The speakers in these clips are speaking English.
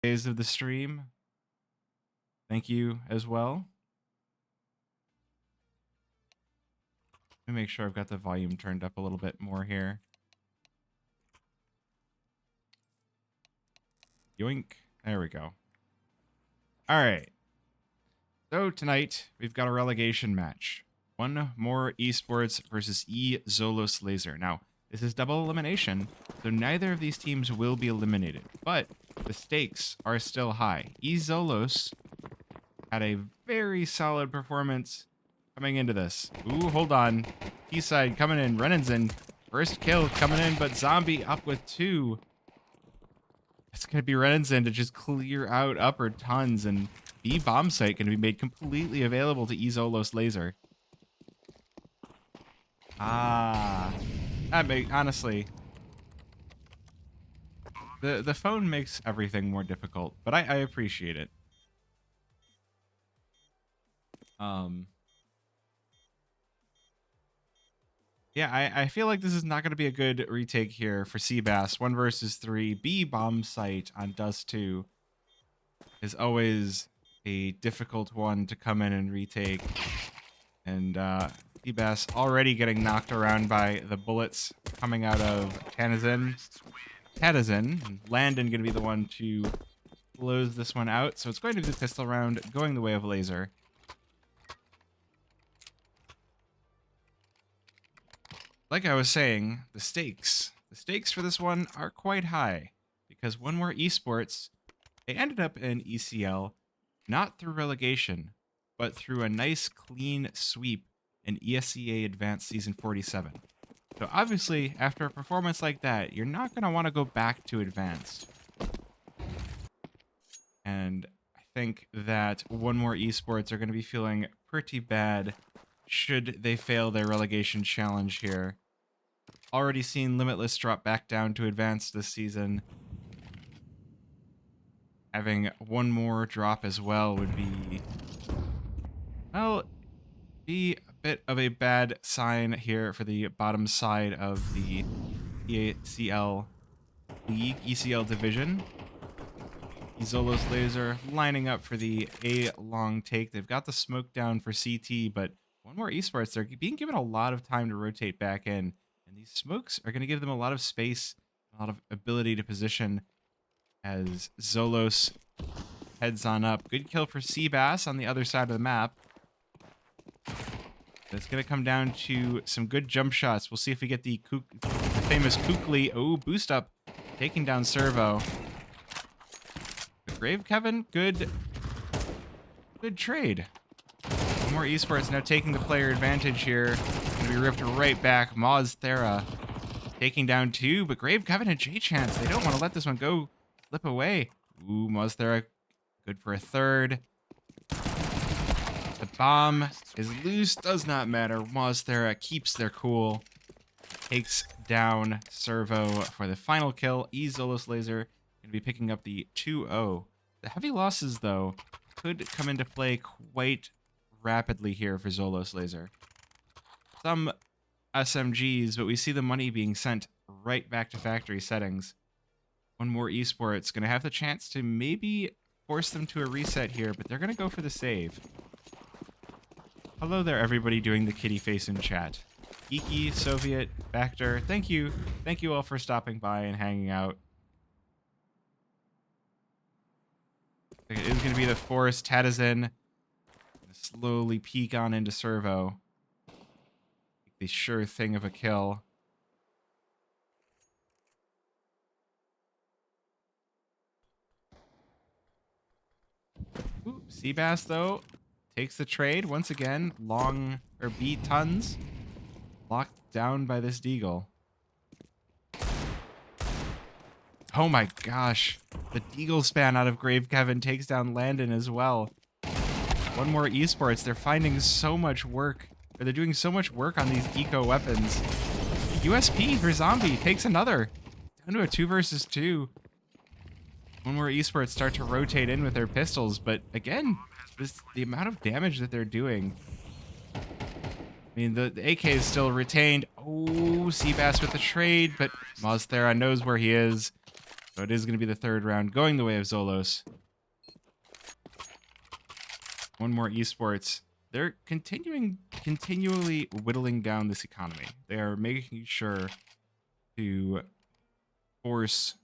days of the stream. Thank you as well. Let me make sure I've got the volume turned up a little bit more here. Yoink. There we go. All right. So tonight, we've got a relegation match. One more esports versus E-Xolos LAZER. Now, this is double elimination, so neither of these teams will be eliminated. But the stakes are still high. E-Xolos had a very solid performance coming into this. Ooh, hold on. T-side coming in. Renan's in. First kill coming in, but Zombie up with 2. It's going to be Renan's in to just clear out upper tons, and B bomb site going to be made completely available to E-Xolos LAZER. That make honestly, the phone makes everything more difficult, but I appreciate it. Yeah, I feel like this is not going to be a good retake here for Seabass. 1 versus 3. B bomb site on Dust2 is always a difficult one to come in and retake. And Seabass already getting knocked around by the bullets coming out of Tadazin. Landon going to be the one to close this one out. So it's going to be the pistol round going the way of LAZER. Like I was saying, the stakes for this one are quite high because One More Esports, they ended up in ECL, not through relegation, but through a nice clean sweep in ESEA Advanced Season 47. So obviously, after a performance like that, you're not going to want to go back to Advanced. And I think that One More Esports are going to be feeling pretty bad should they fail their relegation challenge here. Already seen Limitless drop back down to Advanced this season. Having one more drop as well would be, well, be a bit of a bad sign here for the bottom side of the ECL League, ECL division. E-Xolos LAZER lining up for the A long take. They've got the smoke down for CT, but One More Esports, they're being given a lot of time to rotate back in. And these smokes are going to give them a lot of space, a lot of ability to position as Xolos heads on up. Good kill for Seabass on the other side of the map. It's going to come down to some good jump shots. We'll see if we get the famous Kukli. Oh, boost up, taking down Servo. Grave Kevin, good trade. One More Esports now taking the player advantage here. Gonna be ripped right back. MozThera taking down 2, but Grave Kevin and J-Chance, they don't want to let this one go slip away. Ooh, MozThera good for a 3rd. The bomb is loose, does not matter. MozThera keeps their cool. Takes down Servo for the final kill. E-Xolos LAZER gonna be picking up the 2-0. The heavy losses, though, could come into play quite rapidly here for Xolos LAZER. Some SMGs, but we see the money being sent right back to factory settings. One More Esports going to have the chance to maybe force them to a reset here, but they're going to go for the save. Hello there, everybody doing the kitty face in chat. Geeky, Soviet, Factor, thank you. Thank you all for stopping by and hanging out. It is going to be the Forest Tadazin. Slowly peek on into Servo. The sure thing of a kill. Ooh, Seabass, though, takes the trade once again. Beat tons. Locked down by this Deagle. Oh my gosh. The Deagle span out of Grave Kevin takes down Landon as well. One More Esports, they're finding so much work. Or they're doing so much work on these eco weapons. USP for Zombie takes another. Down to a 2 versus 2. One More Esports start to rotate in with their pistols, but again, the amount of damage that they're doing. I mean, the AK is still retained. Oh, Seabass with the trade, but MozThera knows where he is. So it is going to be the third round going the way of Xolos. One more esports. They're continually whittling down this economy. They are making sure to force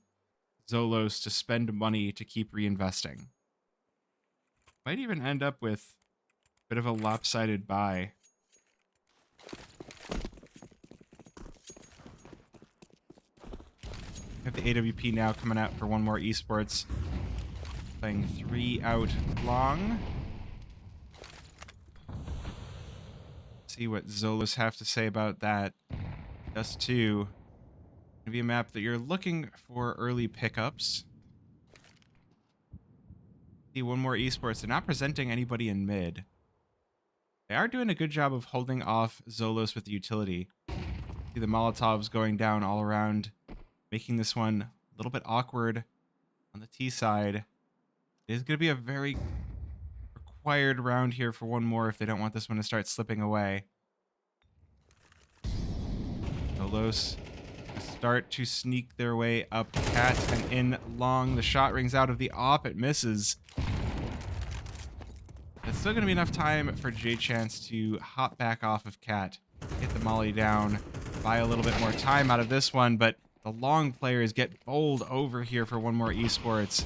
Xolos to spend money to keep reinvesting. Might even end up with a bit of a lopsided buy. We have the AWP now coming out for one more esports. Playing 3 out long. See what Xolos have to say about that. Dust2. Gonna be a map that you're looking for early pickups. See one more esports. They're not presenting anybody in mid. They are doing a good job of holding off Xolos with the utility. See the Molotovs going down all around, making this one a little bit awkward on the T side. It is going to be a very required round here for one more if they don't want this one to start slipping away. Xolos start to sneak their way up Cat and in long. The shot rings out of the op. It misses. It's still going to be enough time for J-Chance to hop back off of Cat, get the molly down, buy a little bit more time out of this one, but the long players get bowled over here for one more esports.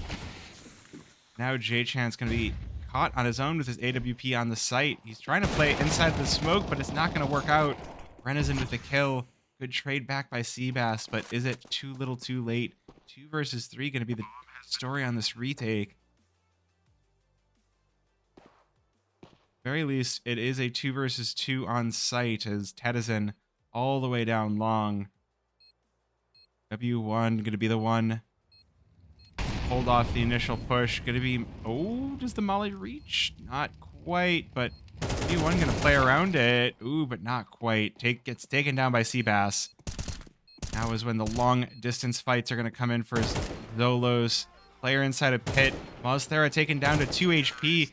Now J-Chance going to be caught on his own with his AWP on the site. He's trying to play inside the smoke, but it's not going to work out. Renesin with the kill. Good trade back by Seabass, but is it too little too late? 2 versus 3 going to be the story on this retake. Very least, it is a 2 versus 2 on site as Tedison all the way down long. W1 going to be the one. Hold off the initial push. Going to be... Oh, does the molly reach? Not quite, but W1 going to play around it. Ooh, but not quite. Gets taken down by Seabass. Now is when the long distance fights are going to come in for Xolos. Player inside a pit. Mozthera taken down to 2 HP.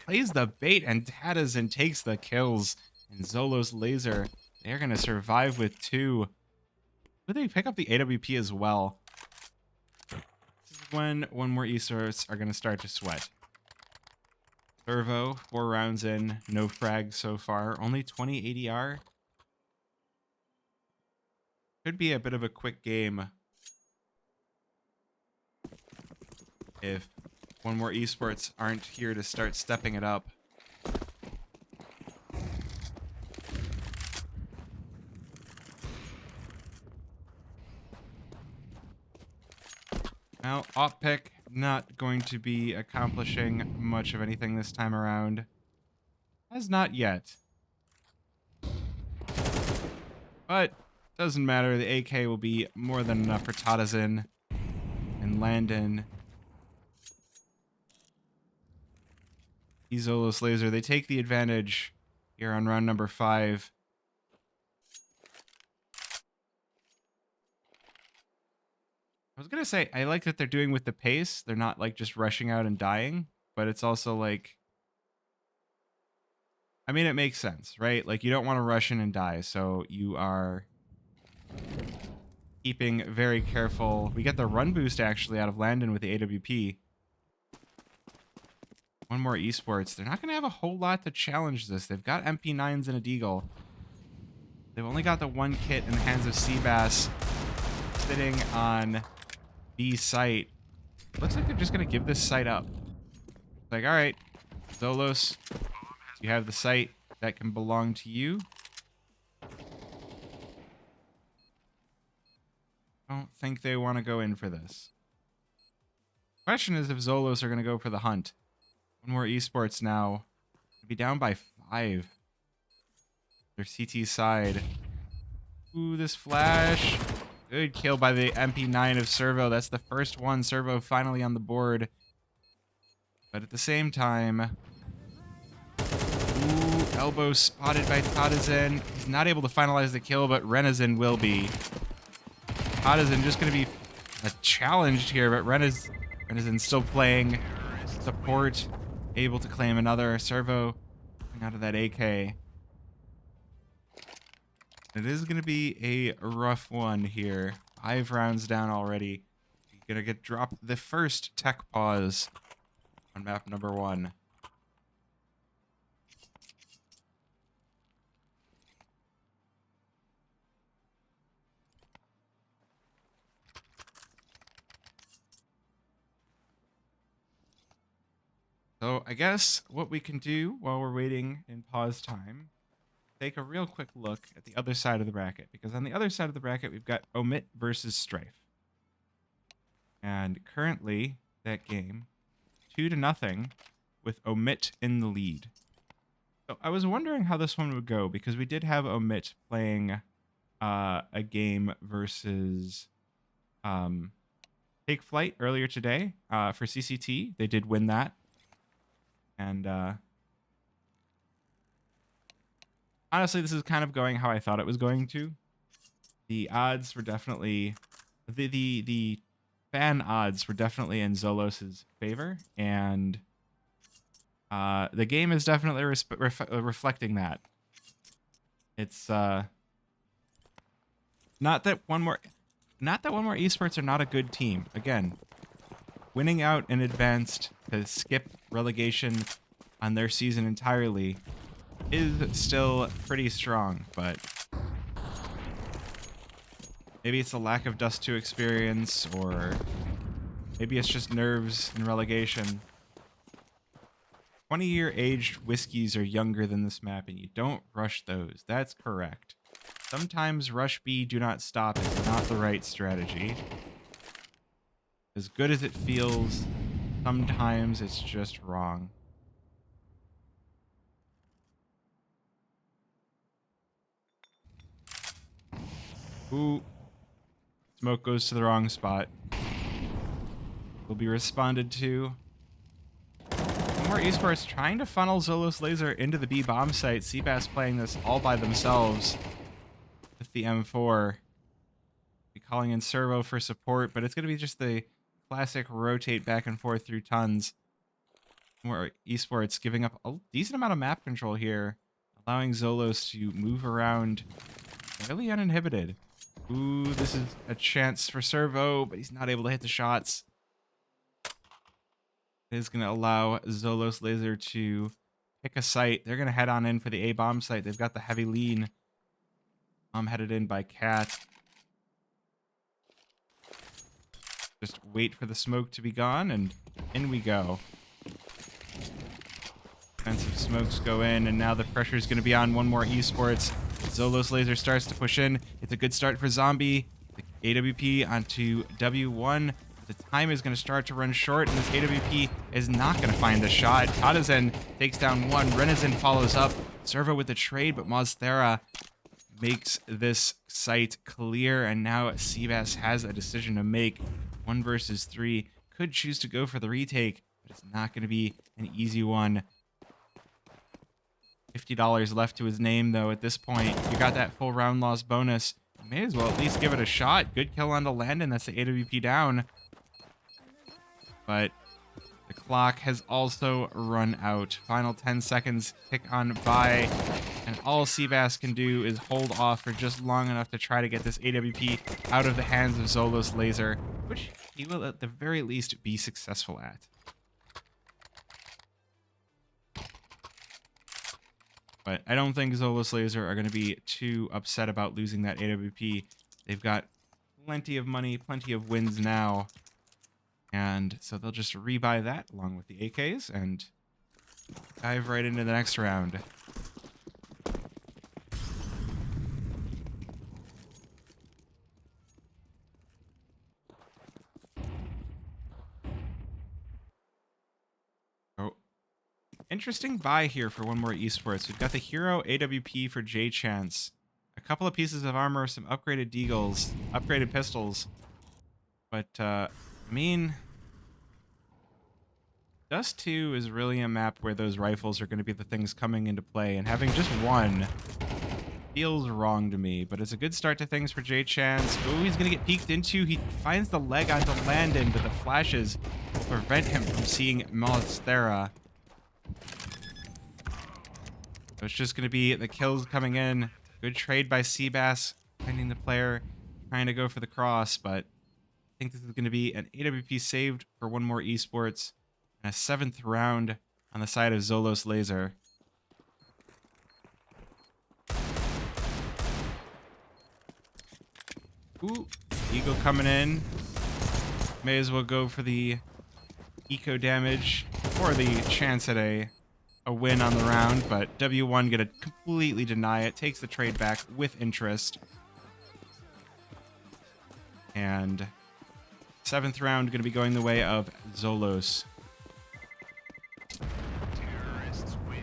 Plays the bait and Tadazin takes the kills. And Xolos LAZER, they're going to survive with 2. But they pick up the AWP as well. This is when one more esports are going to start to sweat. Servo, 4 rounds in, no frags so far. Only 20 ADR. Could be a bit of a quick game if one more esports aren't here to start stepping it up. Well, op pick not going to be accomplishing much of anything this time around. As not yet. But doesn't matter, the AK will be more than enough for Tadazin and Landon. E-Xolos LAZER, they take the advantage here on round number 5. I was gonna say, I like that they're doing with the pace. They're not like just rushing out and dying, but it's also like, I mean, it makes sense, right? Like you don't want to rush in and die, so you are keeping very careful. We get the run boost actually out of Landon with the AWP. One more esports. They're not going to have a whole lot to challenge this. They've got MP9s and a Deagle. They've only got the 1 kit in the hands of Seabass sitting on B site. Looks like they're just going to give this site up. Like, all right, Xolos, you have the site that can belong to you. I don't think they want to go in for this. Question is if Xolos are going to go for the hunt. One more esports now. They'll be down by 5. Their CT side. Ooh, this flash. Good kill by the MP9 of Servo. That's the first one. Servo finally on the board. But at the same time... Ooh, elbow spotted by Tadazin. He's not able to finalize the kill, but Renesin will be. Tadazin just going to be challenged here, but Renesin still playing support. Able to claim another. Servo coming out of that AK. It is going to be a rough one here. 5 rounds down already. gonna get dropped the first tech pause on map number 1. So I guess what we can do while we're waiting in pause time, take a real quick look at the other side of the bracket, because on the other side of the bracket we've got Omit versus Strife, and currently that game 2-0 with Omit in the lead. So I was wondering how this one would go, because we did have Omit playing a game versus Take Flight earlier today for CCT. They did win that. And honestly, this is kind of going how I thought it was going to. The odds were definitely... The fan odds were definitely in Xolos' favor, and the game is definitely reflecting that. It's not that one more esports are not a good team. Again, winning out in advanced to skip relegation on their season entirely is still pretty strong, but maybe it's a lack of Dust2 experience, or maybe it's just nerves in relegation. 20-year aged whiskeys are younger than this map, and you don't rush those. That's correct. Sometimes rush B, do not stop is not the right strategy. As good as it feels, sometimes it's just wrong. Ooh. Smoke goes to the wrong spot. Will be responded to. More esports trying to funnel Xolos Laser into the B bomb site. Seabass playing this all by themselves with the M4. Be calling in Servo for support, but it's going to be just the classic rotate back and forth through tons. More esports giving up a decent amount of map control here, allowing Xolos to move around fairly uninhibited. Ooh, this is a chance for Servo, but he's not able to hit the shots. It is going to allow Xolos Laser to pick a site. They're going to head on in for the A bomb site. They've got the heavy lean. Headed in by Cat. Just wait for the smoke to be gone, and in we go. Defensive smokes go in, and now the pressure is going to be on one more esports. Xolos Laser starts to push in. It's a good start for Zombie. The AWP onto W1. The time is going to start to run short, and this AWP is not going to find the shot. Tadazen takes down one. Renazin follows up. Servo with the trade, but Mozthera makes this site clear, and now Seabass has a decision to make. 1 versus 3. Could choose to go for the retake, but it's not going to be an easy one. $50 left to his name, though, at this point. You got that full round loss bonus. You may as well at least give it a shot. Good kill onto Landon. That's the AWP down. But the clock has also run out. Final 10 seconds tick on by, and all Seabass can do is hold off for just long enough to try to get this AWP out of the hands of Xolos Laser, which he will at the very least be successful at. But I don't think Xolos Laser are going to be too upset about losing that AWP. They've got plenty of money, plenty of wins now. And so they'll just rebuy that along with the AKs and dive right into the next round. Oh, interesting buy here for one more esports. We've got the Hero AWP for J-Chance. A couple of pieces of armor, some upgraded deagles, upgraded pistols. But, I mean, Dust2 is really a map where those rifles are going to be the things coming into play, and having just one feels wrong to me, but it's a good start to things for J-Chance. Oh, he's going to get peeked into. He finds the leg onto Landon, but the flashes will prevent him from seeing Mozthera. So it's just going to be the kills coming in. Good trade by Seabass, finding the player, trying to go for the cross, but I think this is going to be an AWP saved for one more esports and a 7th round on the side of E-Xolos LAZER. Ooh, Eagle coming in. May as well go for the eco damage or the chance at a win on the round, but W1 gonna completely deny it, takes the trade back with interest. And 7th round gonna be going the way of E-Xolos. Terrorists win.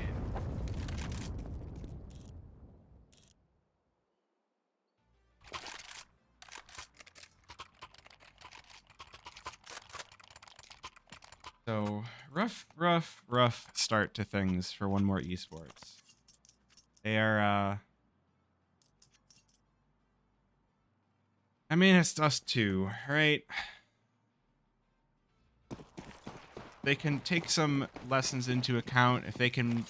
So rough start to things for one more esports. They are I mean, it's Dust2, right? They can take some lessons into account. If they can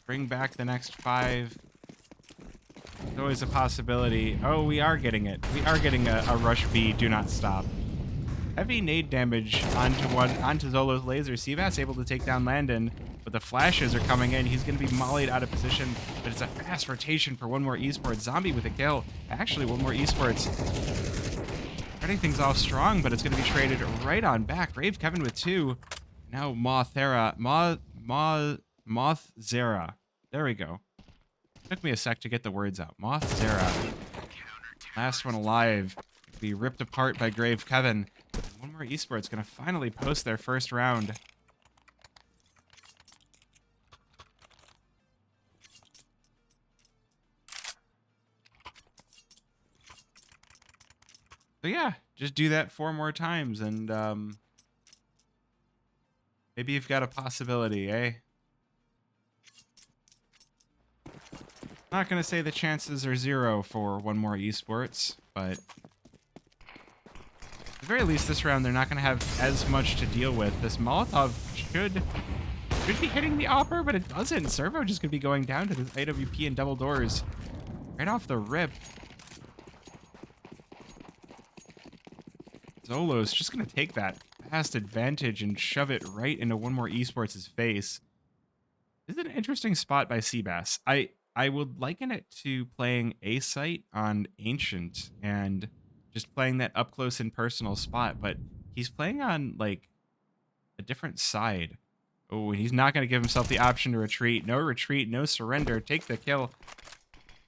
bring back the next 5, it's always a possibility. Oh, we are getting it. We are getting a rush B, do not stop. Heavy nade damage onto E-Xolos LAZER. Seabass able to take down Landon, but the flashes are coming in. He's going to be mollied out of position, but it's a fast rotation for one more esports. Zombie with a kill. Actually, one more esports. Starting things off strong, but it's going to be traded right on back. Brave Kevin with 2. Now Mothzera. There we go. Took me a sec to get the words out. Mothzera. Last one alive. Be ripped apart by Grave Kevin. One more esports going to finally post their first round. So yeah, just do that 4 more times and maybe you've got a possibility, eh? Not going to say the chances are 0 for one more esports, but at the very least this round they're not going to have as much to deal with. This Molotov should be hitting the Opper, but it doesn't. Servo just going to be going down to this AWP and double doors right off the rip. E-Xolos just going to take that fast advantage and shove it right into one more esports' face. This is an interesting spot by Seabass. I would liken it to playing A site on Ancient and just playing that up close and personal spot, but he's playing on like a different side. Oh, he's not going to give himself the option to retreat. No retreat, no surrender. Take the kill.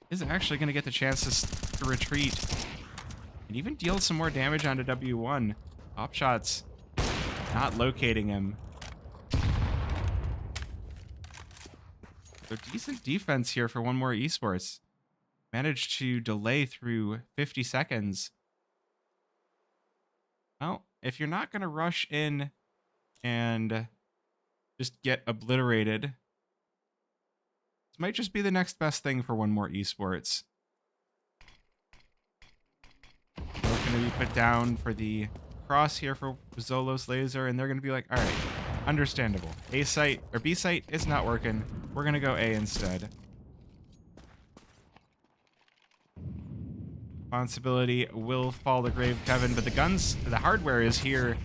He's actually going to get the chance to retreat and even deal some more damage onto W1. Pop shots not locating him. So decent defense here for one more esports. Managed to delay through 50 seconds. Well, if you're not going to rush in and just get obliterated, this might just be the next best thing for one more esports. We're going to be put down for the cross here for E-Xolos LAZER, and they're going to be like, all right, understandable. A site or B site is not working. We're going to go A instead. Responsibility will fall to Grave Kevin, but the hardware is here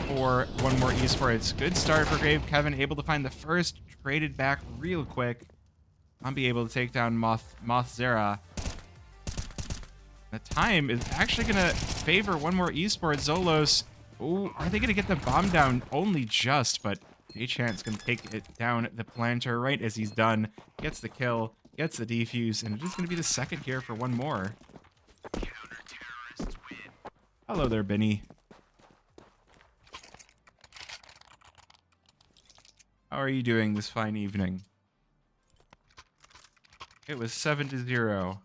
for one more esports. Good start for Grave Kevin, able to find the first, traded back real quick. I'll be able to take down Mothzera. The time is actually going to favor one more esports. E-Xolos. Oh, are they going to get the bomb down? Only just, but J-Chant's going to take it down the planter right as he's done. Gets the kill, gets the defuse, and it is going to be the second here for one more. Hello there, Benny. How are you doing this fine evening? It was 7-0.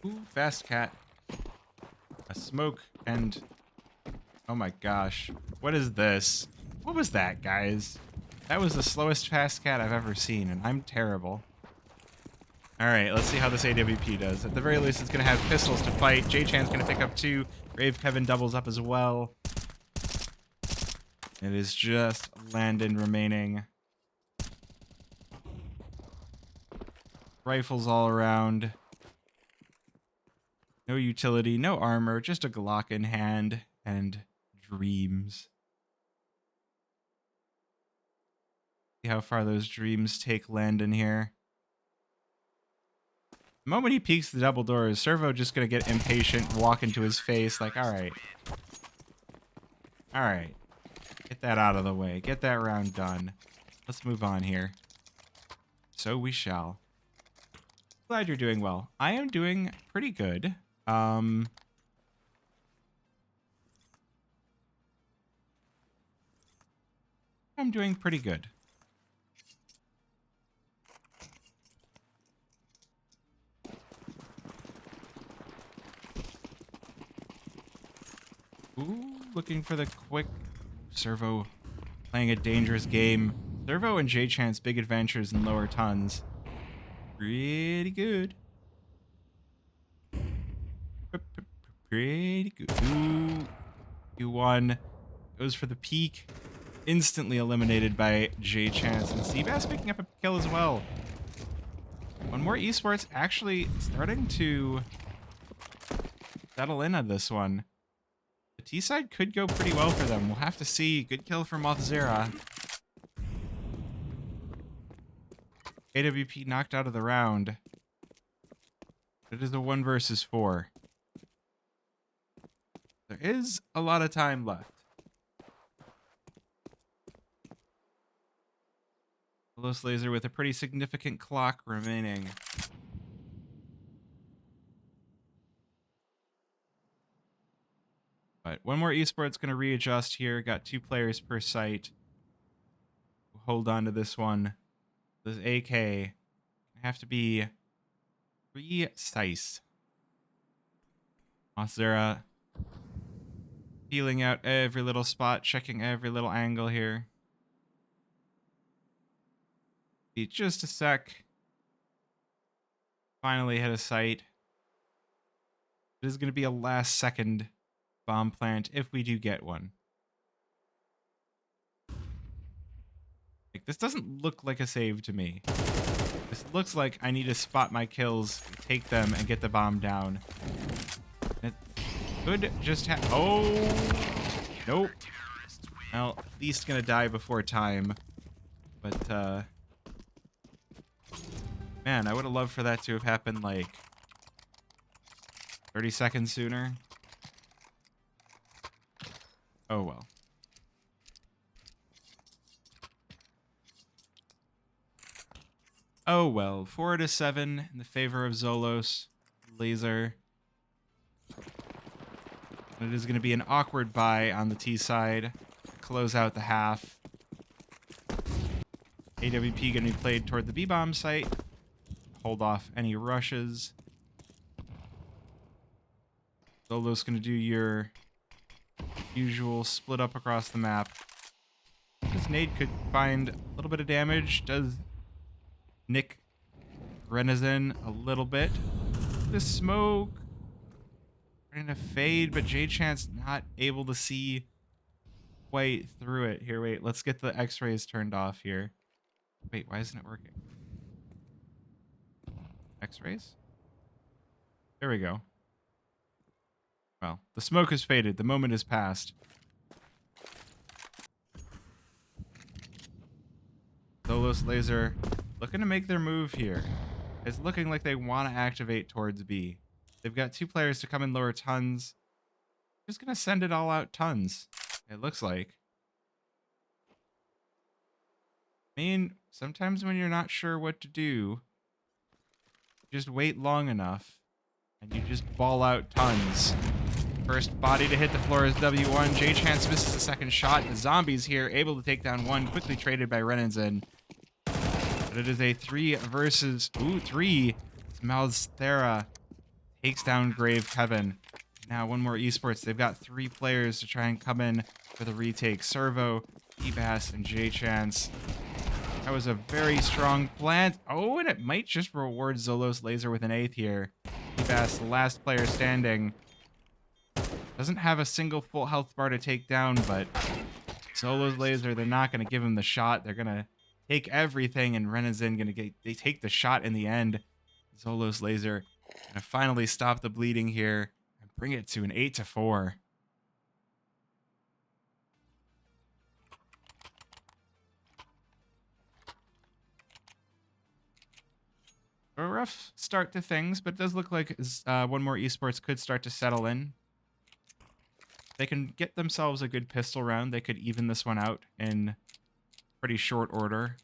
Ooh, fast cat. A smoke and... Oh my gosh. What is this? What was that, guys? That was the slowest fast cat I've ever seen, and I'm terrible. Alright, let's see how this AWP does. At the very least, it's going to have pistols to fight. J-Chan's going to pick up 2. Grave Kevin doubles up as well. It is just Landon remaining. Rifles all around. No utility, no armor, just a Glock in hand and dreams. See how far those dreams take Landon here. The moment he peeks the double doors, Servo just gonna get impatient, walk into his face like, all right. All right. Get that out of the way. Get that round done. Let's move on here. So we shall. Glad you're doing well. I am doing pretty good. I'm doing pretty good. Ooh, looking for the quick. Servo playing a dangerous game. Servo and J-Chance big adventures in lower tons. Pretty good. Pretty good. Ooh. Q1 goes for the peak. Instantly eliminated by J-Chance. And Seabass picking up a kill as well. One more esports actually starting to settle in on this one. The T-side could go pretty well for them. We'll have to see. Good kill from LAZER. AWP knocked out of the round. It is a 1 versus 4. There is a lot of time left. LAZER with a pretty significant clock remaining. But one more esports going to readjust here. Got 2 players per site. Hold on to this one. This AK have to be precise. LAZER feeling out every little spot, checking every little angle here. Be just a sec. Finally hit a site. It is going to be a last second bomb plant if we do get one. Like, this doesn't look like a save to me. This looks like I need to spot my kills, take them, and get the bomb down. It could just have... Oh! Nope. Well, at least gonna die before time. But, man, I would have loved for that to have happened, like, 30 seconds sooner. Oh, well. Oh, well. 4-7 in the favor of E-Xolos. LAZER. It is going to be an awkward buy on the T side. Close out the half. AWP going to be played toward the B-bomb site. Hold off any rushes. E-Xolos going to do your usual split up across the map. This nade could find a little bit of damage. Does nick Renazen a little bit. The smoke trying to fade, but J-Chance not able to see quite through it. Here, wait, let's get the x-rays turned off here. Wait, why isn't it working? X-rays? There we go. Well, the smoke has faded. The moment has passed. E-Xolos LAZER looking to make their move here. It's looking like they want to activate towards B. They've got 2 players to come in lower tons. Just going to send it all out tons, it looks like. I mean, sometimes when you're not sure what to do, just wait long enough, and you just ball out tons. First body to hit the floor is W1. J-Chance misses the second shot. The zombies here able to take down one. Quickly traded by Renazen. But it is a 3 versus... Ooh, 3. LAZER takes down Grave Kevin. Now one more esports. They've got 3 players to try and come in for the retake. Servo, E-Bass, and J-Chance. That was a very strong plant. Oh, and it might just reward E-Xolos LAZER with an 8th here. E-Bass, the last player standing. Doesn't have a single full health bar to take down, but Solo's laser, they're not going to give him the shot. They're going to take everything, and Renazin going to get, they take the shot in the end. Solo's laser going to finally stop the bleeding here and bring it to an 8-4. A rough start to things, but it does look like One More Esports could start to settle in. They can get themselves a good pistol round. They could even this one out in pretty short order.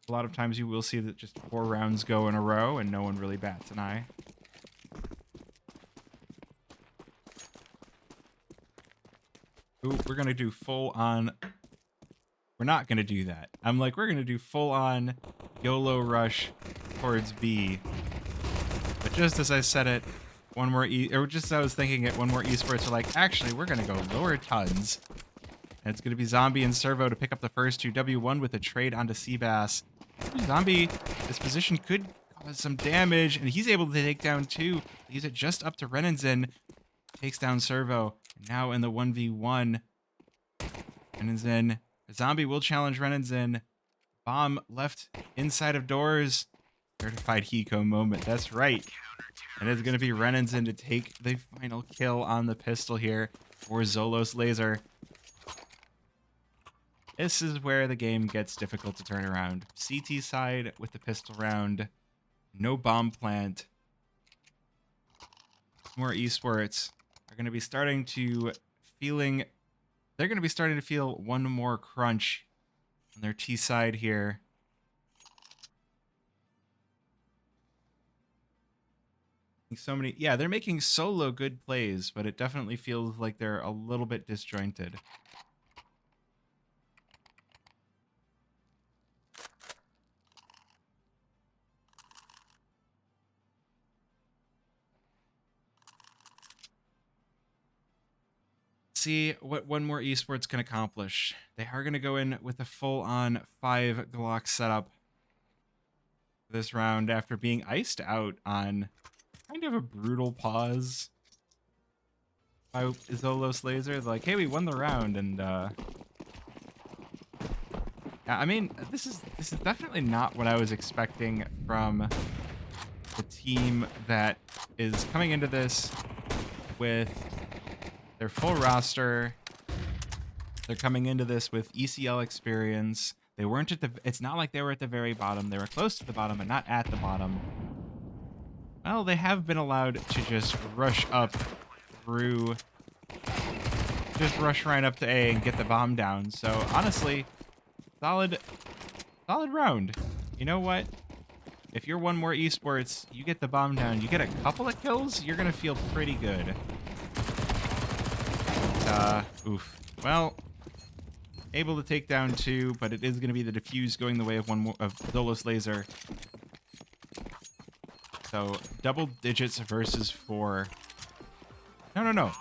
A lot of times you will see that just 4 rounds go in a row and no one really bats an eye. Ooh, we're going to do full on... We're not going to do that. I'm like, we're going to do full on YOLO rush towards B. But just as I said it, One More or just as I was thinking it, One More Esports are like, actually, we're going to go lower tons. And it's going to be Zombie and Servo to pick up the first 2. W1 with a trade onto Seabass. Zombie, this position could cause some damage, and he's able to take down 2. Use it just up to Renanzin. Takes down Servo. And now in the 1v1, Renanzin, Zombie will challenge Renanzin. Bomb left inside of doors. Certified Hiko moment. That's right. And it's going to be Renanzin to take the final kill on the pistol here for Xolos Laser. This is where the game gets difficult to turn around. CT side with the pistol round. No bomb plant. More esports are going to be starting to feeling... They're going to be starting to feel one more crunch on their T side here. So many... Yeah, they're making solo good plays, but it definitely feels like they're a little bit disjointed. See what One More Esports can accomplish. They are going to go in with a full-on 5 Glock setup this round after being iced out on kind of a brutal pause by Xolos Laser. Like, hey, we won the round, and yeah, I mean, this is definitely not what I was expecting from the team that is coming into this with their full roster. They're coming into this with ECL experience. They weren't at the... It's not like they were at the very bottom. They were close to the bottom, but not at the bottom. Well, they have been allowed to just rush up through... Just rush right up to A and get the bomb down. So, honestly, solid round. You know what? If you're One More Esports, you get the bomb down, you get a couple of kills, you're going to feel pretty good. Oof. Well, able to take down 2, but it is going to be the defuse going the way of Xolos Laser. So, double digits versus 4. No.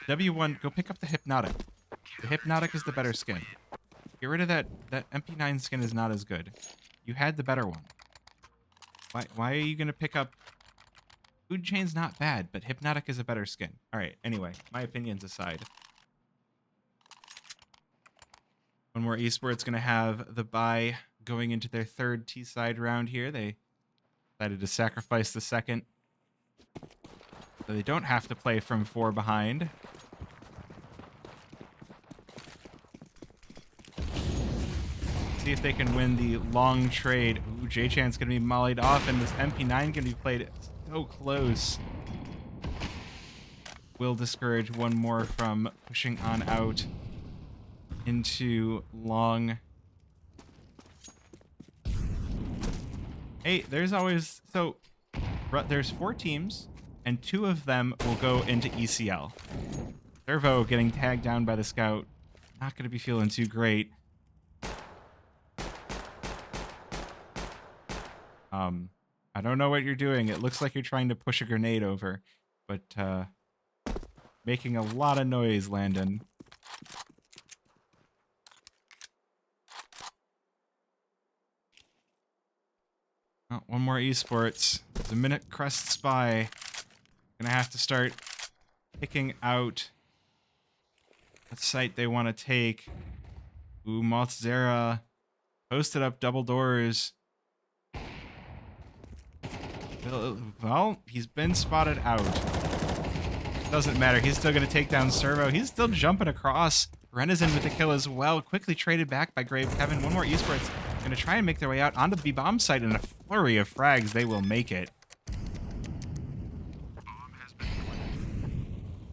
W1, go pick up the Hypnotic. The Hypnotic is the better skin. Get rid of that MP9 skin is not as good. You had the better one. Why are you going to pick up... Food Chain's not bad, but Hypnotic is a better skin. Alright, anyway, my opinions aside. One More Esports going to have the bye going into their 3rd T-side round here. They decided to sacrifice the 2nd. So they don't have to play from 4 behind. See if they can win the long trade. Ooh, J-Chan's going to be mollied off, and this MP9 going to be played so close. Will discourage One More from pushing on out into long. Hey, there's always... So, there's 4 teams, and 2 of them will go into ECL. Servo getting tagged down by the scout. Not going to be feeling too great. I don't know what you're doing. It looks like you're trying to push a grenade over, but making a lot of noise, Landon. Oh, One More Esports. The Minute Crest Spy. Gonna have to start picking out what site they want to take. Ooh, Mothzera posted up double doors. Well, he's been spotted out. Doesn't matter. He's still going to take down Servo. He's still jumping across. Renizen with the kill as well. Quickly traded back by Grave Kevin. One more esports. Going to try and make their way out onto the B-bomb site in a flurry of frags. They will make it.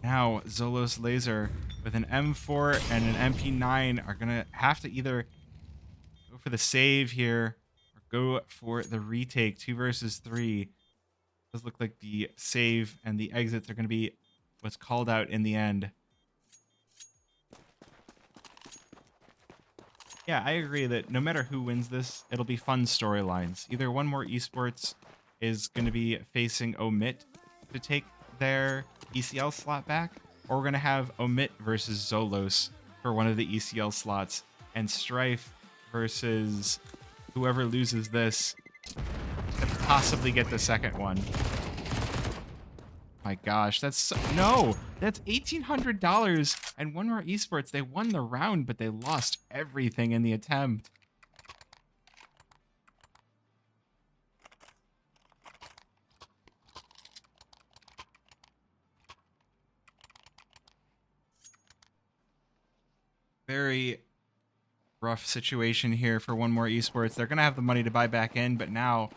Now, Xolos Laser with an M4 and an MP9 are going to have to either go for the save here or go for the retake. 2 versus 3. Does look like the save and the exits are going to be what's called out in the end. Yeah, I agree that no matter who wins this, it'll be fun storylines. Either one more esports is going to be facing Omit to take their ECL slot back, or we're going to have Omit versus Xolos for one of the ECL slots, and Strife versus whoever loses this to possibly get the second one. My gosh, that's no, that's $1,800 and one more esports. They won the round, but they lost everything in the attempt. Very rough situation here for one more esports. They're gonna have the money to buy back in, but now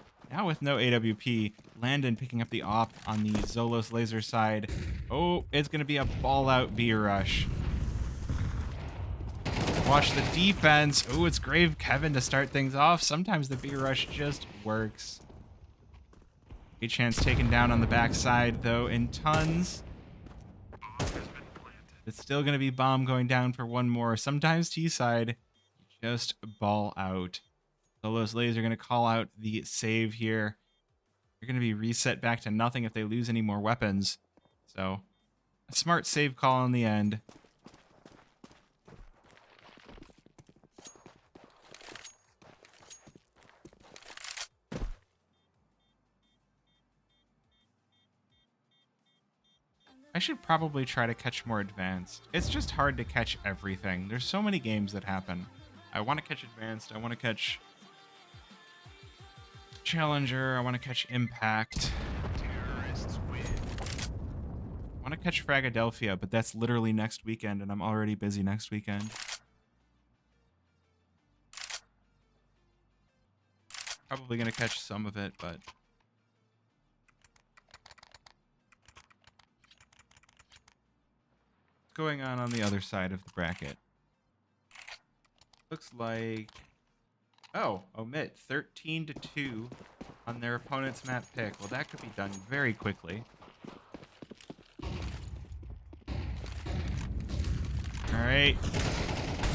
with no AWP, Landon picking up the op on the Xolos Laser side. Oh, it's gonna be a ball-out B rush. Watch the defense. Oh, it's Grave Kevin to start things off. Sometimes the B rush just works. A chance taken down on the backside, though, in tons. It's still gonna be bomb going down for one more. Sometimes T side, just ball out. Xolos Laser going to call out the save here. They're going to be reset back to nothing if they lose any more weapons. So, a smart save call in the end. I should probably try to catch more advanced. It's just hard to catch everything. There's so many games that happen. I want to catch advanced. I want to catch Challenger, I want to catch Impact. Terrorists win. I want to catch Fragadelphia, but that's literally next weekend, and I'm already busy next weekend. Probably going to catch some of it, but... what's going on the other side of the bracket? Looks like... oh, Omit, 13-2 on their opponent's map pick. Well, that could be done very quickly. All right.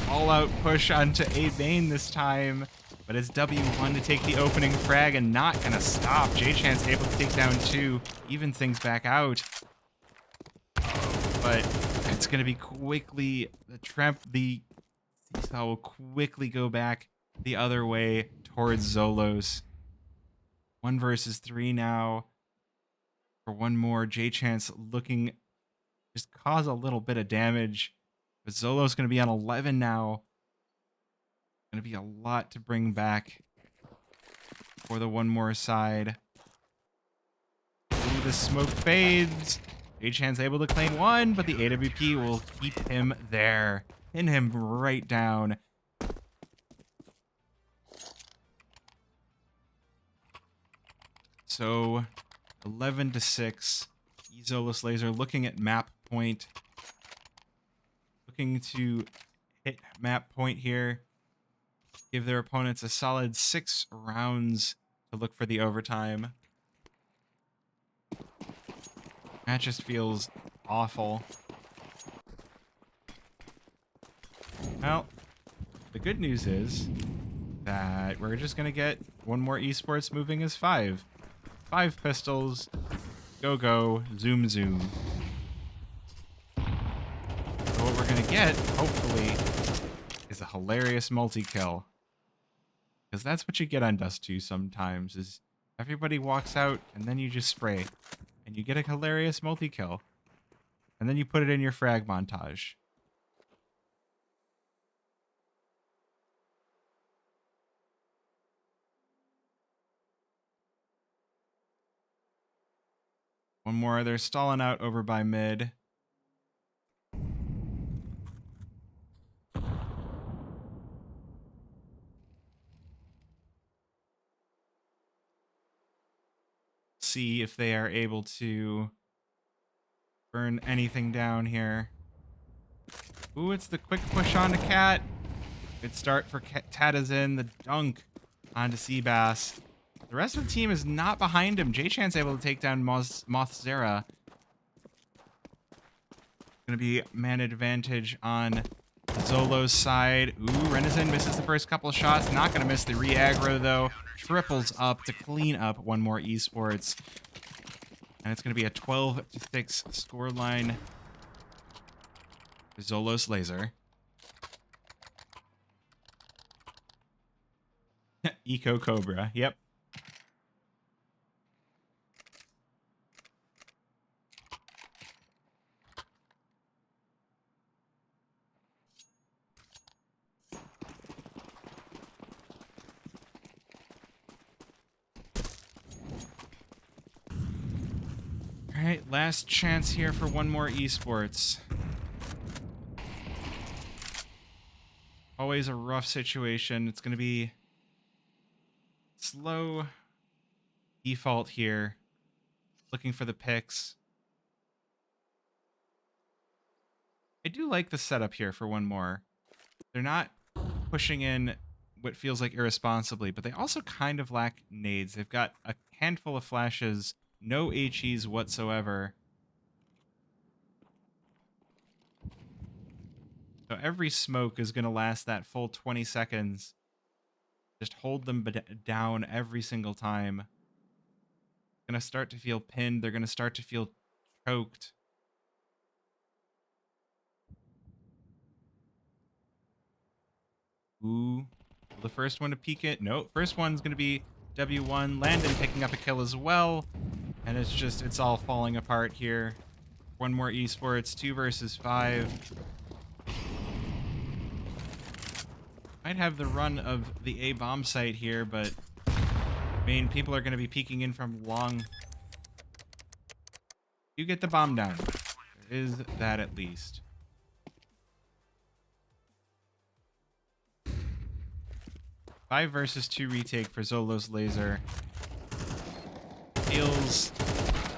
All-out push onto A main this time, but it's W1 to take the opening frag and not going to stop. J-Chance able to take down 2, even things back out. But it's going to be quickly, the ECL will quickly go back the other way towards Xolos. 1 versus 3 now. For one more, J-Chance looking just cause a little bit of damage. But Xolos going to be on 11 now. Going to be a lot to bring back for the one more side. Ooh, the smoke fades. J-Chance able to claim 1, but the AWP will keep him there. Pin him right down. So, 11-6. E-Xolos Laser looking at map point. Looking to hit map point here. Give their opponents a solid 6 rounds to look for the overtime. That just feels awful. Well, the good news is that we're just going to get one more esports moving as 5. 5 pistols. Go, go. Zoom, zoom. So what we're going to get, hopefully, is a hilarious multi-kill. Because that's what you get on Dust2 sometimes, is everybody walks out and then you just spray. And you get a hilarious multi-kill. And then you put it in your frag montage. One more. They're stalling out over by mid. See if they are able to burn anything down here. Ooh, it's the quick push onto Cat. Good start for Tadazin. The dunk onto Seabass. The rest of the team is not behind him. J-Chan's able to take down Mothzera. Gonna be man advantage on Xolo's side. Ooh, Renizin misses the first couple of shots. Not gonna miss the re-aggro though. Triples up to clean up one more esports. And it's gonna be a 12-6 scoreline for Xolo's Laser. Eco Cobra, yep. All right, last chance here for one more esports. Always a rough situation. It's going to be slow default here. Looking for the picks. I do like the setup here for one more. They're not pushing in what feels like irresponsibly, but they also kind of lack nades. They've got a handful of flashes, no HEs whatsoever. So every smoke is going to last that full 20 seconds. Just hold them down every single time. Going to start to feel pinned. They're going to start to feel choked. Ooh, the first one to peek it. Nope, first one's going to be W1. Landon picking up a kill as well. And it's all falling apart here. One more esports, 2 versus 5. Might have the run of the A bomb site here, but I mean, people are going to be peeking in from long. You get the bomb down. There is that at least. Five versus 2 retake for Xolo's Laser. Feels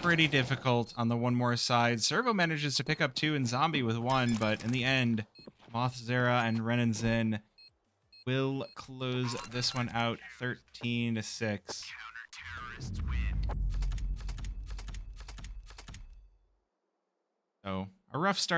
pretty difficult on the one more side. Servo manages to pick up 2 and Zombie with 1, but in the end, Mothzera and Renizin will close this one out 13-6. So, a rough start.